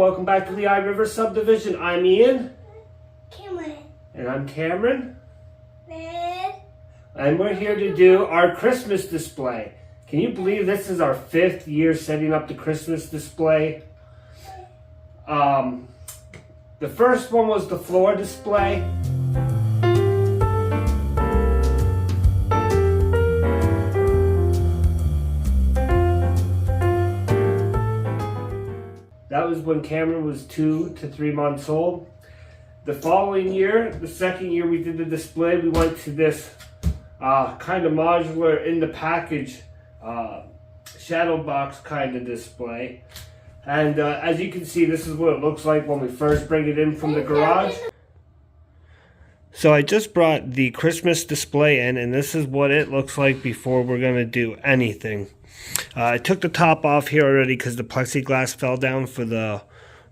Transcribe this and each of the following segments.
welcome back to the I River subdivision. I'm Ian. Cameron. And I'm Cameron. Red. And we're here to do our Christmas display. Can you believe this is our 5th year setting up the Christmas display? The first one was the floor display. That was when Cameron was 2 to 3 months old. The following year, the second year we did the display, we went to this kind of modular in the package shadowbox kind of display. And as you can see, this is what it looks like when we first bring it in from the garage. So I just brought the Christmas display in, and this is what it looks like before we're going to do anything. I took the top off here already because the plexiglass fell down for the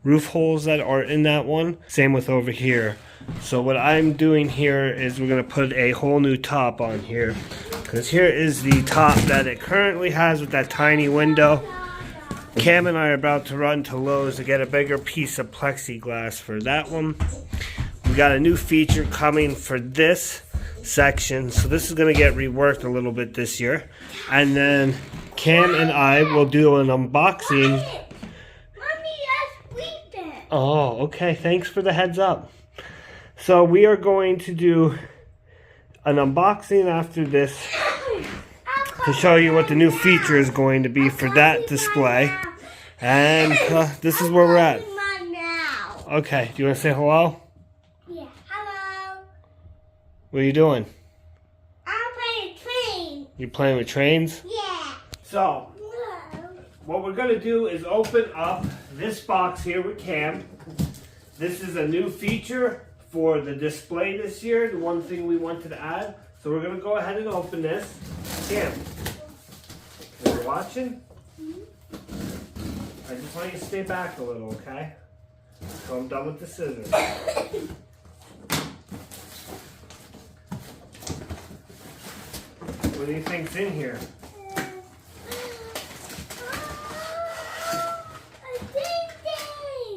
roof holes that are in that one. Same with over here. So what I'm doing here is we're going to put a whole new top on here, because here is the top that it currently has with that tiny window. Cam and I are about to run to Lowe's to get a bigger piece of plexiglass for that one. We got a new feature coming for this section, so this is going to get reworked a little bit this year. And then Cam and I will do an unboxing. Mommy, that's sleeping. Oh, okay. Thanks for the heads up. So we are going to do an unboxing after this to show you what the new feature is going to be for that display. And this is where we're at. Okay, do you want to say hello? Yeah, hello. What are you doing? I'm playing train. You playing with trains? Yeah. So, what we're going to do is open up this box here with Cam. This is a new feature for the display this year, the one thing we wanted to add. So we're going to go ahead and open this. Cam, you're watching? I just want you to stay back a little, okay? So I'm done with the scissors. What do you think's in here?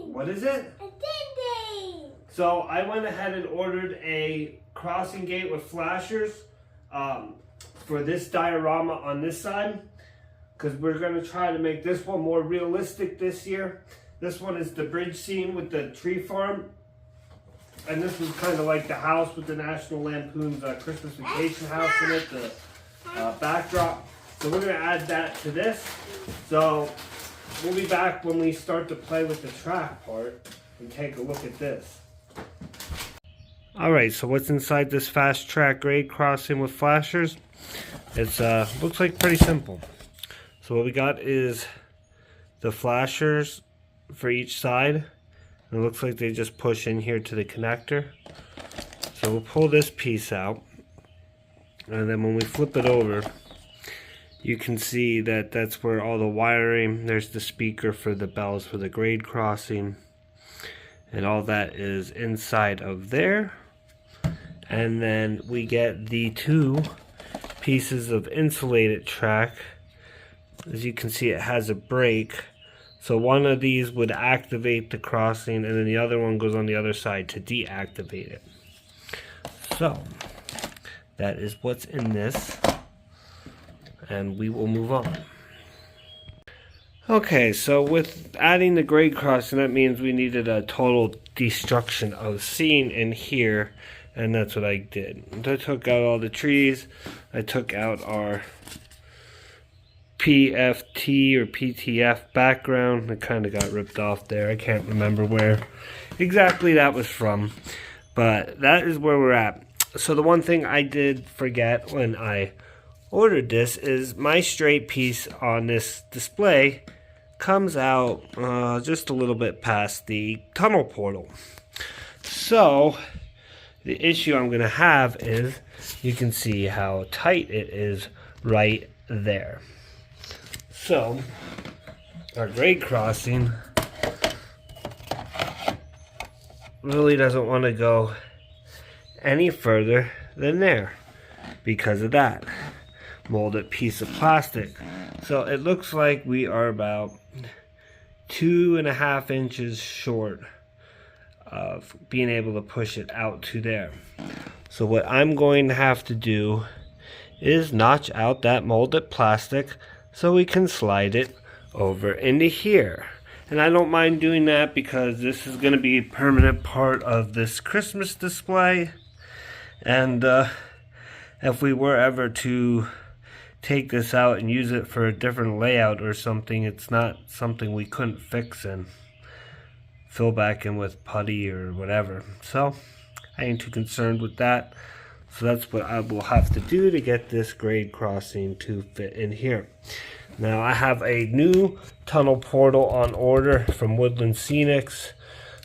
What is it? A ding-ding. So I went ahead and ordered a crossing gate with flashers for this diorama on this side, because we're going to try to make this one more realistic this year. This one is the bridge scene with the tree farm, and this was kind of like the house with the National Lampoon's Christmas Vacation house in it, the backdrop. So we're going to add that to this. So we'll be back when we start to play with the track part and take a look at this. Alright, so what's inside this Fastrack Grade Crossing with flashers? It's looks like pretty simple. So what we got is the flashers for each side. And it looks like they just push in here to the connector. So we'll pull this piece out, and then when we flip it over, you can see that that's where all the wiring, there's the speaker for the bells for the grade crossing, and all that is inside of there. And then we get the 2 pieces of insulated track. As you can see, it has a brake, so one of these would activate the crossing, and then the other one goes on the other side to deactivate it. So that is what's in this, and we will move on. Okay, so with adding the grade crossing, that means we needed a total destruction of scene in here, and that's what I did. I took out all the trees. I took out our PFT or PTF background. It kind of got ripped off there. I can't remember where exactly that was from, but that is where we're at. So the one thing I did forget when I ordered this is my straight piece on this display comes out just a little bit past the tunnel portal. So the issue I'm going to have is, you can see how tight it is right there. So our grade crossing really doesn't want to go any further than there because of that molded piece of plastic. So it looks like we are about 2.5 inches short of being able to push it out to there. So what I'm going to have to do is notch out that molded plastic so we can slide it over into here. And I don't mind doing that because this is going to be a permanent part of this Christmas display. And if we were ever to take this out and use it for a different layout or something, it's not something we couldn't fix and fill back in with putty or whatever. So I ain't too concerned with that. So that's what I will have to do to get this grade crossing to fit in here. Now I have a new tunnel portal on order from Woodland Scenics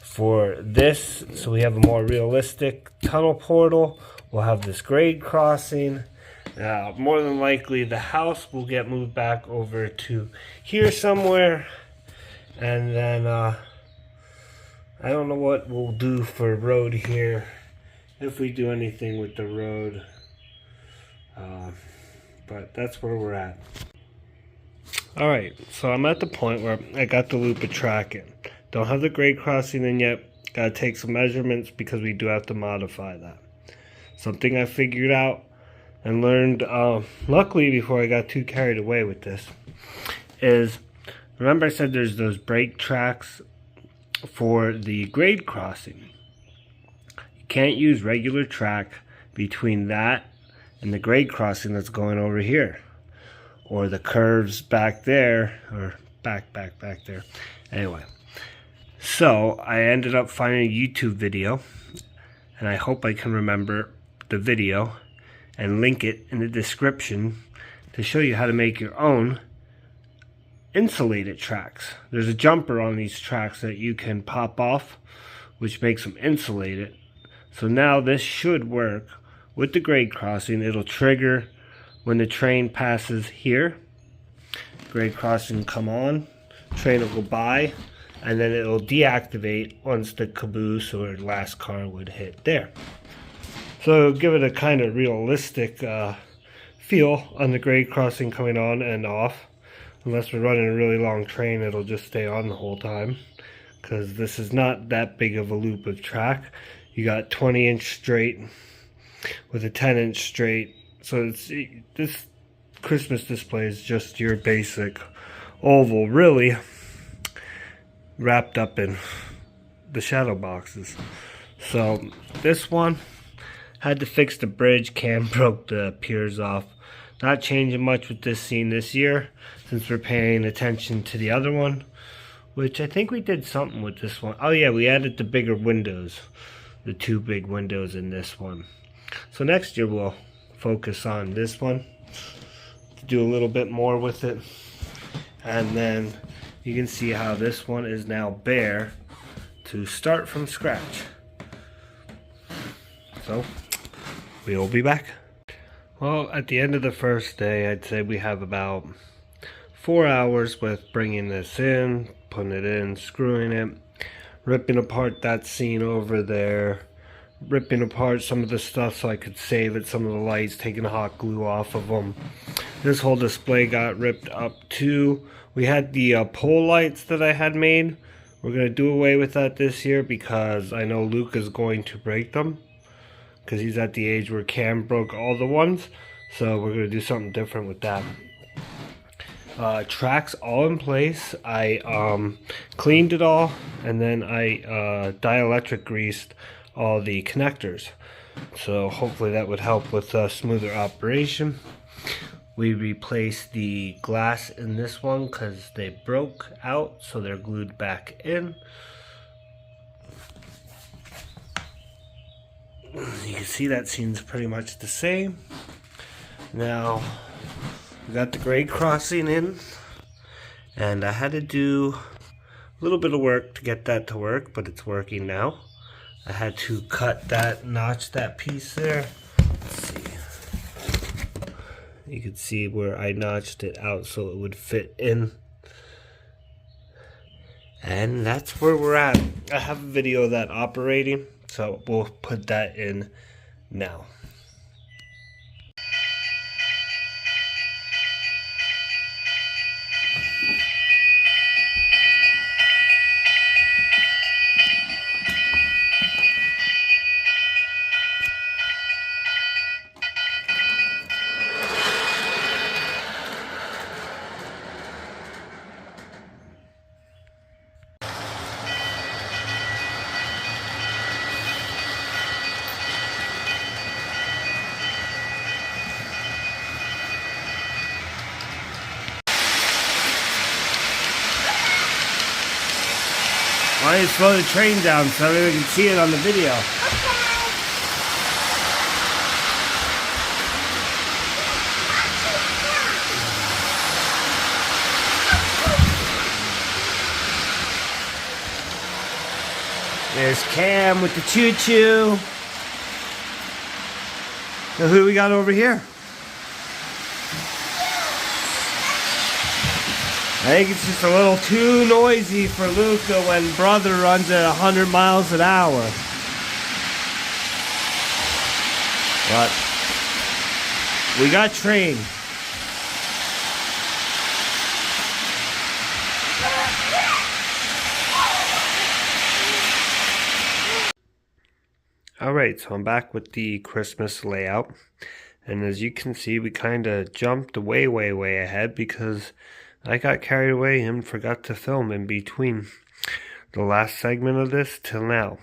for this. So we have a more realistic tunnel portal. We'll have this grade crossing. More than likely the house will get moved back over to here somewhere. And then I don't know what we'll do for road here, if we do anything with the road. But that's where we're at. Alright, so I'm at the point where I got the loop of track in. Don't have the grade crossing in yet. Gotta take some measurements because we do have to modify that. Something I figured out and learned, luckily before I got too carried away with this, is, remember I said there's those brake tracks for the grade crossing. You can't use regular track between that and the grade crossing that's going over here, or the curves back there, or back there. Anyway, so I ended up finding a YouTube video, and I hope I can remember the video and link it in the description to show you how to make your own insulated tracks. There's a jumper on these tracks that you can pop off, which makes them insulated. So now this should work with the grade crossing. It'll trigger when the train passes here. Grade crossing come on, train will go by, and then it'll deactivate once the caboose or last car would hit there. So give it a kind of realistic feel on the grade crossing coming on and off. Unless we're running a really long train, it'll just stay on the whole time, because this is not that big of a loop of track. You got 20-inch straight with a 10-inch straight. So this Christmas display is just your basic oval, really, wrapped up in the shadow boxes. So this one, had to fix the bridge. Cam broke the piers off. Not changing much with this scene this year, since we're paying attention to the other one, which I think we did something with this one. Oh yeah, we added the bigger windows, the 2 big windows in this one. So next year we'll focus on this one, do a little bit more with it, and then you can see how this one is now bare to start from scratch. So we'll be back. Well, at the end of the first day, I'd say we have about 4 hours with bringing this in, putting it in, screwing it, ripping apart that scene over there, ripping apart some of the stuff so I could save it, some of the lights, taking hot glue off of them. This whole display got ripped up too. We had the pole lights that I had made. We're going to do away with that this year because I know Luke is going to break them, because he's at the age where Cam broke all the ones. So we're going to do something different with that. Tracks all in place. I cleaned it all, and then I dielectric greased all the connectors. So hopefully that would help with smoother operation. We replaced the glass in this one because they broke out, so they're glued back in. You can see that scene's pretty much the same. Now we got the grade crossing in, and I had to do a little bit of work to get that to work, but it's working now. I had to cut that, notch that piece there. Let's see. You can see where I notched it out so it would fit in. And that's where we're at. I have a video of that operating, so we'll put that in now. Why don't you slow the train down so everyone can see it on the video? There's Cam with the choo-choo. Now who we got over here? I think it's just a little too noisy for Luca when brother runs at 100 miles an hour. But we got train. Alright, so I'm back with the Christmas layout. And as you can see, we kind of jumped way ahead because I got carried away and forgot to film in between the last segment of this till now.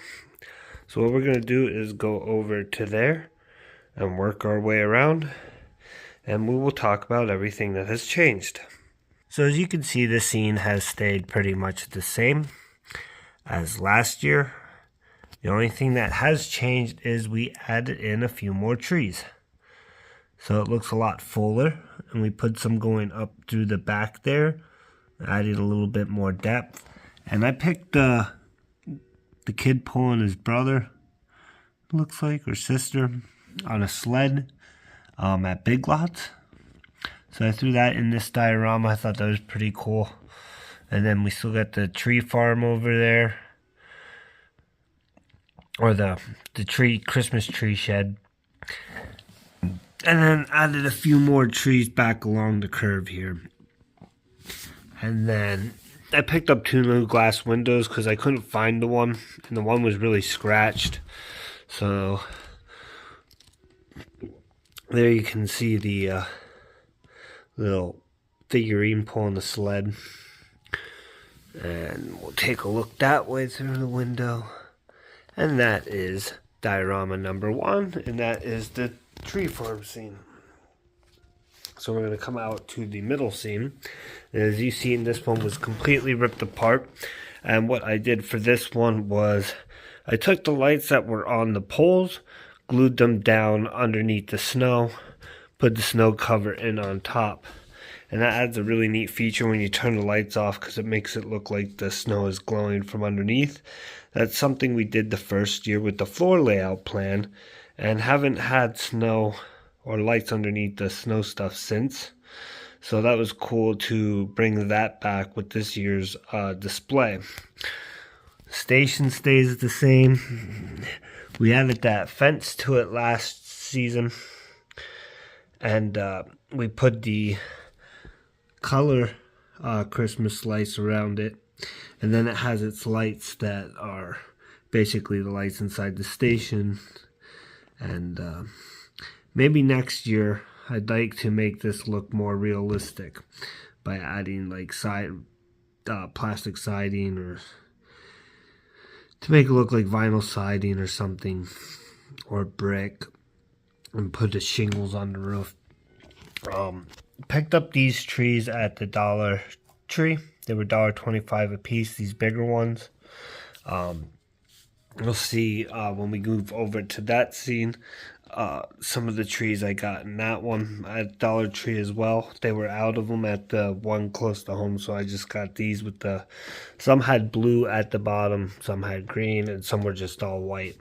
So what we're going to do is go over to there and work our way around, and we will talk about everything that has changed. So as you can see, the scene has stayed pretty much the same as last year. The only thing that has changed is we added in a few more trees. So it looks a lot fuller, and we put some going up through the back there, added a little bit more depth. And I picked the kid pulling his brother, looks like, or sister, on a sled at Big Lots. So I threw that in this diorama. I thought that was pretty cool. And then we still got the tree farm over there, or the Christmas tree shed. And then added a few more trees back along the curve here. And then I picked up 2 new glass windows because I couldn't find the one, and the one was really scratched. So there you can see the little figurine pulling the sled. And we'll take a look that way through the window. And that is diorama number 1, and that is the tree farm scene. So we're going to come out to the middle scene. And as you see, this one was completely ripped apart. And what I did for this one was I took the lights that were on the poles, glued them down underneath the snow, put the snow cover in on top. And that adds a really neat feature when you turn the lights off because it makes it look like the snow is glowing from underneath. That's something we did the first year with the floor layout plan, and haven't had snow or lights underneath the snow stuff since. So that was cool to bring that back with this year's display. Station stays the same. We added that fence to it last season, and we put the color Christmas lights around it, and then it has its lights that are basically the lights inside the station. And maybe next year I'd like to make this look more realistic by adding like plastic siding, or to make it look like vinyl siding or something, or brick, and put the shingles on the roof. Picked up these trees at the Dollar Tree. They were $1.25 a piece, these bigger ones. You'll see when we move over to that scene, some of the trees I got in that one at Dollar Tree as well. They were out of them at the one close to home, so I just got these with the, some had blue at the bottom, some had green, and some were just all white.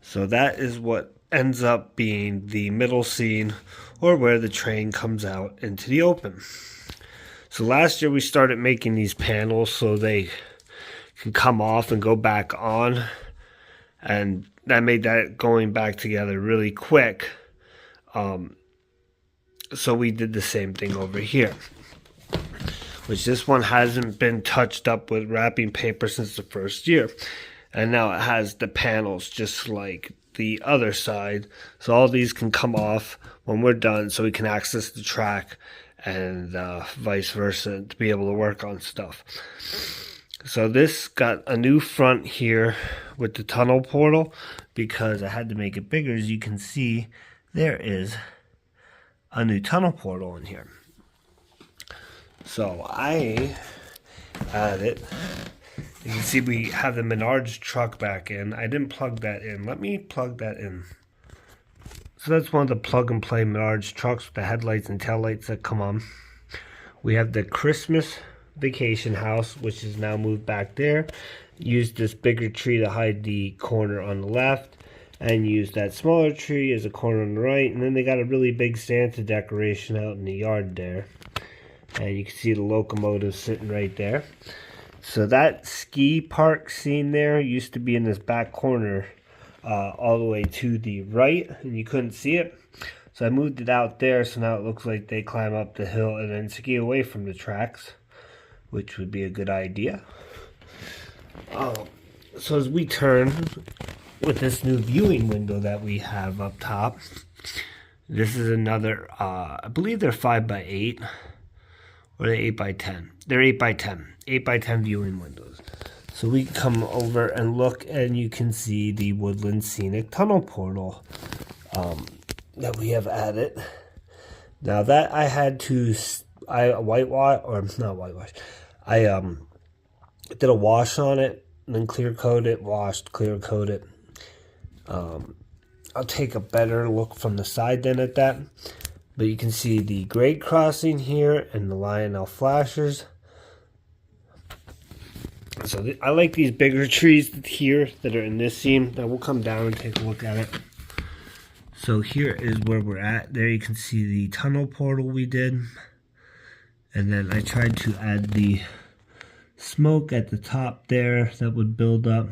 So that is what ends up being the middle scene, or where the train comes out into the open. So last year we started making these panels so they can come off and go back on, and that made that going back together really quick. So we did the same thing over here, which this one hasn't been touched up with wrapping paper since the first year, and now it has the panels just like the other side, so all these can come off when we're done, so we can access the track, and vice versa, to be able to work on stuff. So this got a new front here with the tunnel portal, because I had to make it bigger. As you can see, there is a new tunnel portal in here. So I added You can see we have the Menards truck back in. I didn't plug that in. Let me plug that in. So that's one of the plug and play Menards trucks with the headlights and taillights that come on. We have the Christmas vacation house, which is now moved back there. Used this bigger tree to hide the corner on the left, and used that smaller tree as a corner on the right. And then they got a really big Santa decoration out in the yard there. And you can see the locomotive sitting right there. So that ski park scene there used to be in this back corner all the way to the right, and you couldn't see it. So I moved it out there, so now it looks like they climb up the hill and then ski away from the tracks, which would be a good idea. So as we turn with this new viewing window that we have up top, this is another, I believe they're 5x8, or they're 8x10. They're 8x10. 8x10 viewing windows. So we come over and look, and you can see the Woodland Scenic Tunnel portal that we have added. Now that I had to, whitewash, or not whitewash, I did a wash on it, and then clear coat it, washed, clear coat it. I'll take a better look from the side then at that. But you can see the grade crossing here and the Lionel flashers. So I like these bigger trees here that are in this seam. Now we'll come down and take a look at it. So here is where we're at. There you can see the tunnel portal we did. And then I tried to add the smoke at the top there that would build up.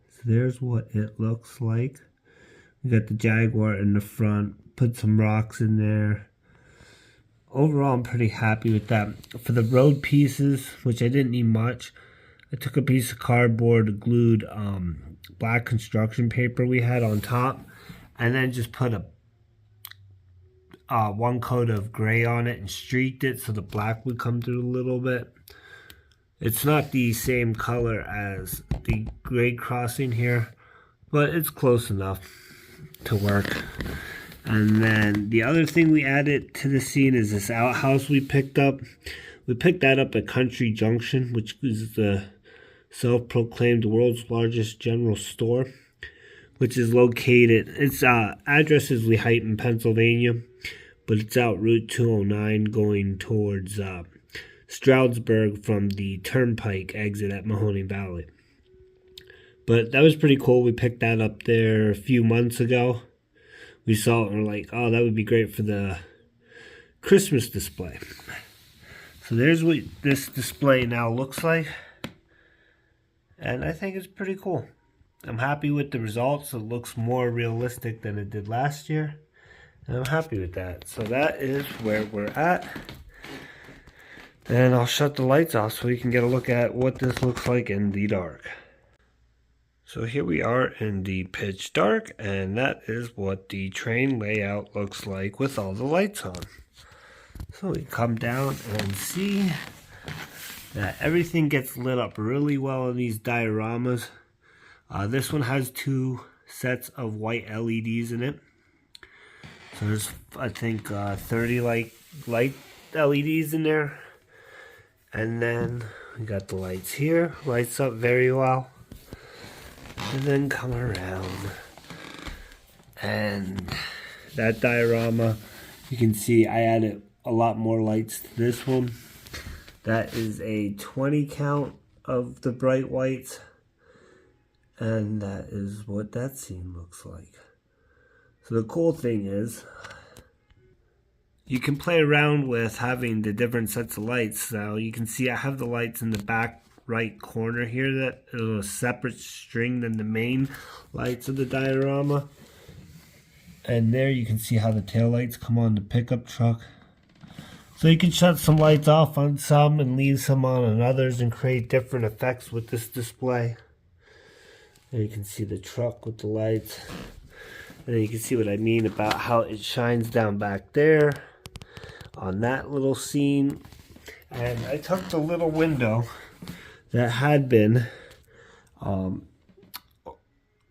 So there's what it looks like. We got the Jaguar in the front, put some rocks in there. Overall, I'm pretty happy with that. For the road pieces, which I didn't need much, I took a piece of cardboard, glued black construction paper we had on top, and then just put a one coat of gray on it and streaked it so the black would come through a little bit. It's not the same color as the grade crossing here, but it's close enough to work. And then the other thing we added to the scene is this outhouse we picked up. We picked that up at Country Junction, which is the self-proclaimed world's largest general store, which is located, its address is Lehighton, Pennsylvania, but it's out Route 209 going towards Stroudsburg from the Turnpike exit at Mahoney Valley. But that was pretty cool. We picked that up there a few months ago. We saw it and we're like, oh, that would be great for the Christmas display. So there's what this display now looks like. And I think it's pretty cool. I'm happy with the results. It looks more realistic than it did last year. And I'm happy with that. So that is where we're at. And I'll shut the lights off so we can get a look at what this looks like in the dark. So here we are in the pitch dark, and that is what the train layout looks like with all the lights on. So we come down and see that everything gets lit up really well in these dioramas. This one has 2 sets of white LEDs in it. So there's, I think, 30 light LEDs in there. And then we got the lights here, lights up very well. And then come around, and that diorama, you can see I added a lot more lights to this one. That is a 20 count of the bright whites, and that is what that scene looks like. So the cool thing is, you can play around with having the different sets of lights. So you can see I have the lights in the back right corner here that is a separate string than the main lights of the diorama. And there you can see how the tail lights come on the pickup truck. So you can shut some lights off on some and leave some on others and create different effects with this display. And you can see the truck with the lights. And then you can see what I mean about how it shines down back there on that little scene. And I took the little window that had been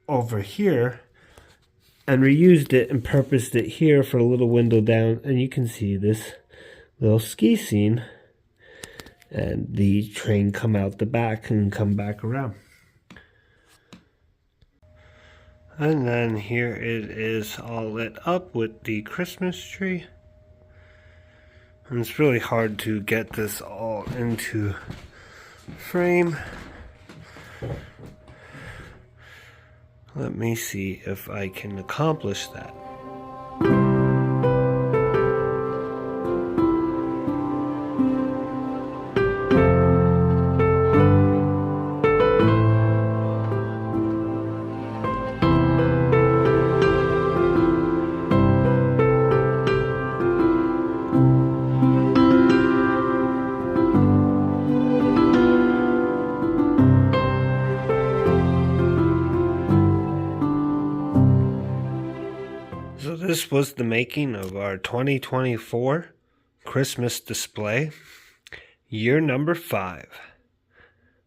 over here and reused it and purposed it here for a little window down, and you can see this little ski scene and the train come out the back and come back around. And then here it is all lit up with the Christmas tree. And it's really hard to get this all into frame. Let me see if I can accomplish that. So this was the making of our 2024 Christmas display, year number 5.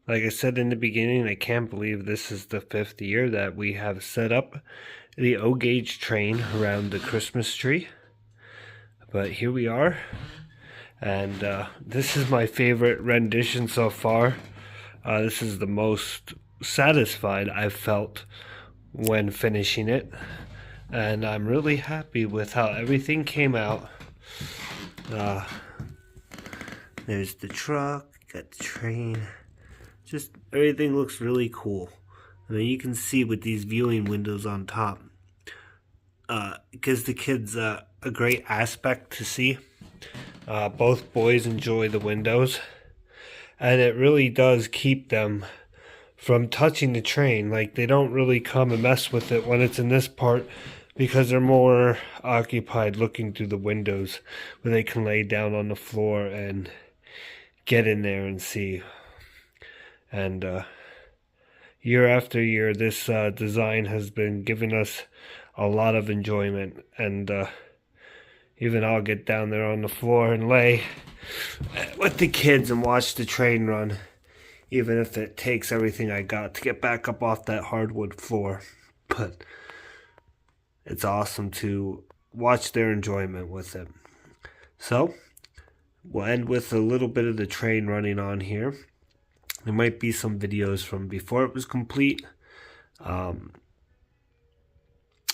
Like I said in the beginning, I can't believe this is the 5th year that we have set up the O Guage train around the Christmas tree. But here we are, and this is my favorite rendition so far. This is the most satisfied I've felt when finishing it. And I'm really happy with how everything came out. There's the truck, got the train. Just everything looks really cool. I mean, you can see with these viewing windows on top. It gives the kids a great aspect to see. Both boys enjoy the windows. And it really does keep them from touching the train. Like, they don't really come and mess with it when it's in this part, because they're more occupied looking through the windows where they can lay down on the floor and get in there and see. And year after year, this design has been giving us a lot of enjoyment. And even I'll get down there on the floor and lay with the kids and watch the train run, even if it takes everything I got to get back up off that hardwood floor. But it's awesome to watch their enjoyment with it. So, we'll end with a little bit of the train running on here. There might be some videos from before it was complete.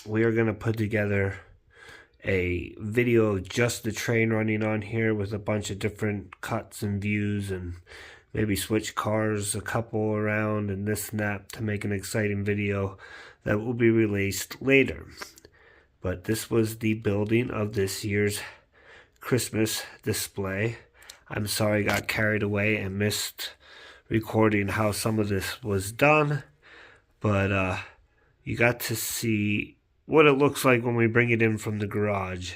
We are going to put together a video of just the train running on here with a bunch of different cuts and views, and maybe switch cars a couple around and this and that to make an exciting video that will be released later. But this was the building of this year's Christmas display. I'm sorry I got carried away and missed recording how some of this was done. But you got to see what it looks like when we bring it in from the garage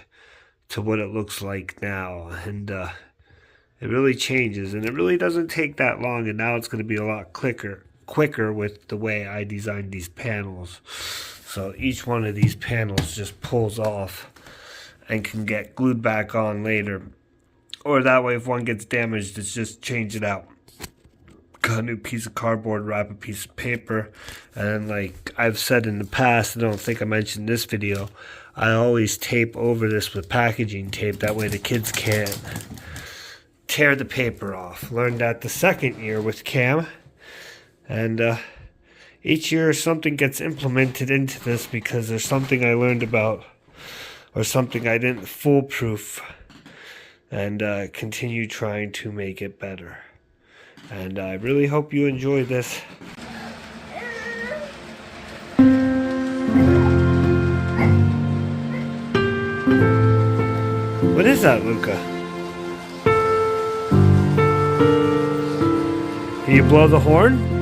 to what it looks like now. And it really changes, and it really doesn't take that long, and now it's going to be a lot quicker with the way I designed these panels. So each one of these panels just pulls off and can get glued back on later. Or that way, if one gets damaged, it's just change it out. Cut a new piece of cardboard, wrap a piece of paper, and then, like I've said in the past, I don't think I mentioned this video, I always tape over this with packaging tape. That way the kids can't tear the paper off. Learned that the second year with Cam. And each year something gets implemented into this because there's something I learned about or something I didn't foolproof, and continue trying to make it better. And I really hope you enjoy this. What is that, Luca? Can you blow the horn?